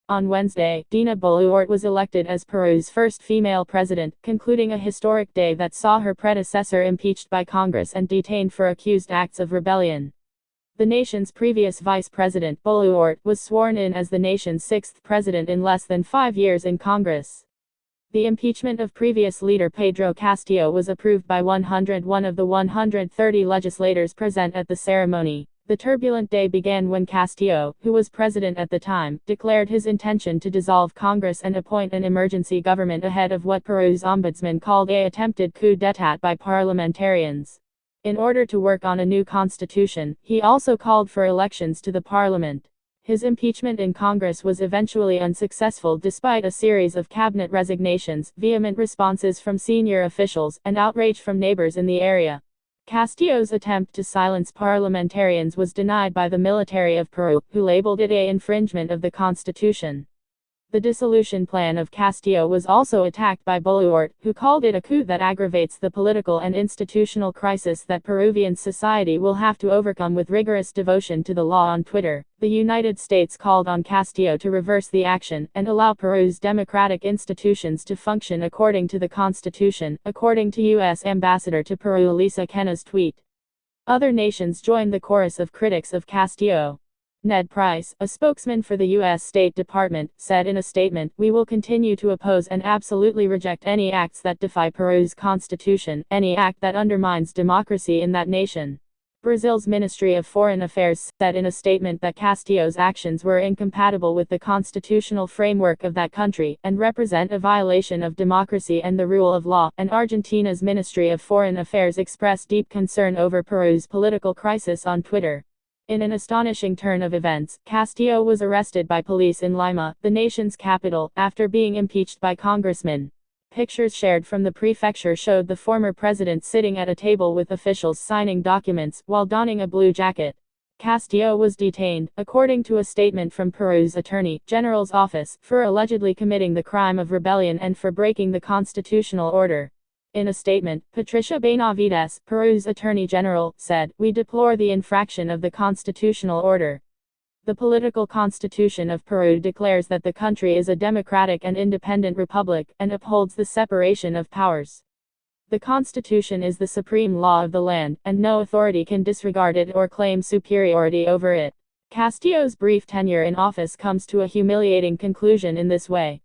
On Wednesday, Dina Boluarte was elected as Peru's first female president, concluding a historic day that saw her predecessor impeached by Congress and detained for accused acts of rebellion. The nation's previous vice president, Boluarte, was sworn in as the nation's sixth president in less than 5 years in Congress. The impeachment of previous leader Pedro Castillo was approved by 101 of the 130 legislators present at the ceremony. The turbulent day began when Castillo, who was president at the time, declared his intention to dissolve Congress and appoint an emergency government ahead of what Peru's ombudsman called an attempted coup d'état by parliamentarians. In order to work on a new constitution, he also called for elections to the parliament. His impeachment in Congress was eventually unsuccessful despite a series of cabinet resignations, vehement responses from senior officials, and outrage from neighbors in the area. Castillo's attempt to silence parliamentarians was denied by the military of Peru, who labeled it an infringement of the constitution. The dissolution plan of Castillo was also attacked by Boluarte, who called it a coup that aggravates the political and institutional crisis that Peruvian society will have to overcome with rigorous devotion to the law. On Twitter, the United States called on Castillo to reverse the action and allow Peru's democratic institutions to function according to the Constitution, according to U.S. Ambassador to Peru Elisa Kenna's tweet. Other nations joined the chorus of critics of Castillo. Ned Price, a spokesman for the U.S. State Department, said in a statement, "We will continue to oppose and absolutely reject any acts that defy Peru's constitution, any act that undermines democracy in that nation." Brazil's Ministry of Foreign Affairs said in a statement that Castillo's actions were incompatible with the constitutional framework of that country, and represent a violation of democracy and the rule of law, and Argentina's Ministry of Foreign Affairs expressed deep concern over Peru's political crisis on Twitter. In an astonishing turn of events, Castillo was arrested by police in Lima, the nation's capital, after being impeached by congressmen. Pictures shared from the prefecture showed the former president sitting at a table with officials signing documents, while donning a blue jacket. Castillo was detained, according to a statement from Peru's Attorney General's office, for allegedly committing the crime of rebellion and for breaking the constitutional order. In a statement, Patricia Benavides, Peru's Attorney General, said, "We deplore the infraction of the constitutional order. The political constitution of Peru declares that the country is a democratic and independent republic, and upholds the separation of powers. The constitution is the supreme law of the land, and no authority can disregard it or claim superiority over it." Castillo's brief tenure in office comes to a humiliating conclusion in this way.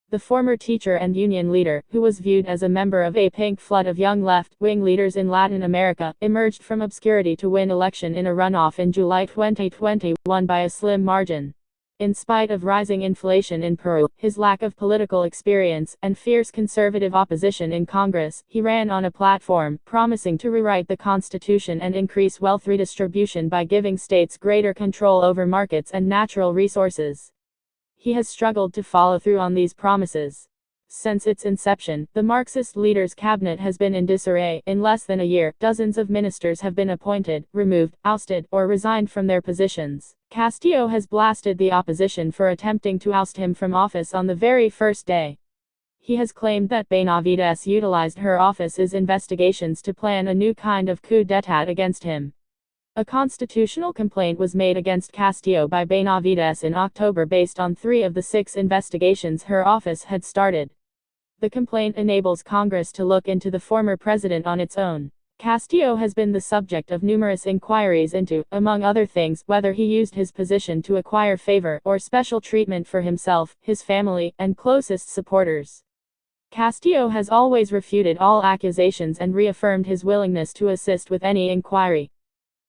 The former teacher and union leader, who was viewed as a member of a pink flood of young left-wing leaders in Latin America, emerged from obscurity to win election in a runoff in July 2021 by a slim margin. In spite of rising inflation in Peru, his lack of political experience, and fierce conservative opposition in Congress, he ran on a platform promising to rewrite the constitution and increase wealth redistribution by giving states greater control over markets and natural resources. He has struggled to follow through on these promises. Since its inception, the Marxist leader's cabinet has been in disarray. In less than a year, dozens of ministers have been appointed, removed, ousted, or resigned from their positions. Castillo has blasted the opposition for attempting to oust him from office on the very first day. He has claimed that Benavides utilized her office's investigations to plan a new kind of coup d'état against him. A constitutional complaint was made against Castillo by Benavides in October based on 3 of the 6 investigations her office had started. The complaint enables Congress to look into the former president on its own. Castillo has been the subject of numerous inquiries into, among other things, whether he used his position to acquire favor or special treatment for himself, his family, and closest supporters. Castillo has always refuted all accusations and reaffirmed his willingness to assist with any inquiry.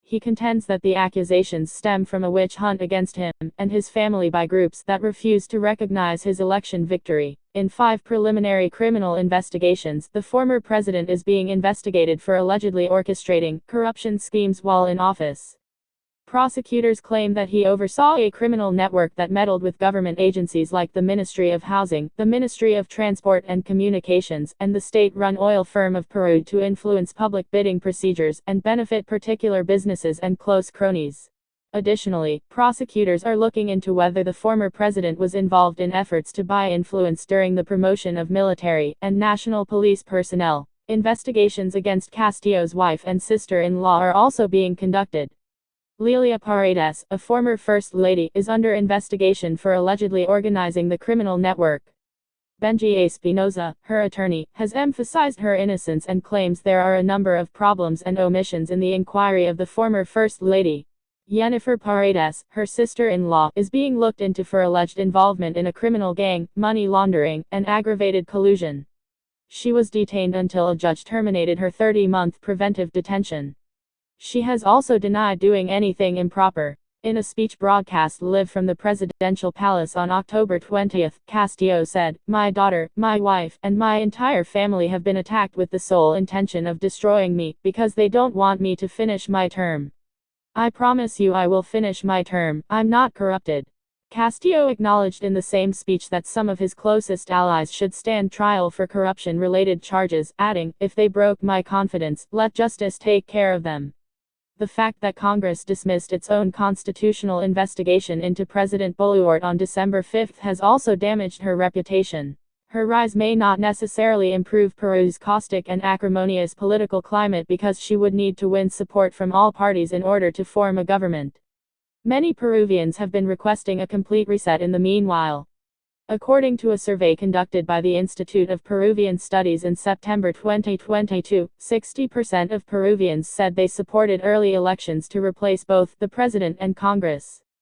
He contends that the accusations stem from a witch hunt against him and his family by groups that refuse to recognize his election victory. In 5 preliminary criminal investigations, the former president is being investigated for allegedly orchestrating corruption schemes while in office. Prosecutors claim that he oversaw a criminal network that meddled with government agencies like the Ministry of Housing, the Ministry of Transport and Communications, and the state-run oil firm of Peru to influence public bidding procedures and benefit particular businesses and close cronies. Additionally, prosecutors are looking into whether the former president was involved in efforts to buy influence during the promotion of military and national police personnel. Investigations against Castillo's wife and sister-in-law are also being conducted. Lilia Paredes, a former First Lady, is under investigation for allegedly organizing the criminal network. Benji Espinoza, her attorney, has emphasized her innocence and claims there are a number of problems and omissions in the inquiry of the former First Lady. Jennifer Paredes, her sister-in-law, is being looked into for alleged involvement in a criminal gang, money laundering, and aggravated collusion. She was detained until a judge terminated her 30-month preventive detention. She has also denied doing anything improper. In a speech broadcast live from the presidential palace on October 20, Castillo said, "My daughter, my wife, and my entire family have been attacked with the sole intention of destroying me, because they don't want me to finish my term. I promise you I will finish my term. I'm not corrupted." Castillo acknowledged in the same speech that some of his closest allies should stand trial for corruption-related charges, adding, "If they broke my confidence, let justice take care of them." The fact that Congress dismissed its own constitutional investigation into President Boluarte on December 5 has also damaged her reputation. Her rise may not necessarily improve Peru's caustic and acrimonious political climate because she would need to win support from all parties in order to form a government. Many Peruvians have been requesting a complete reset in the meanwhile. According to a survey conducted by the Institute of Peruvian Studies in September 2022, 60% of Peruvians said they supported early elections to replace both the president and Congress.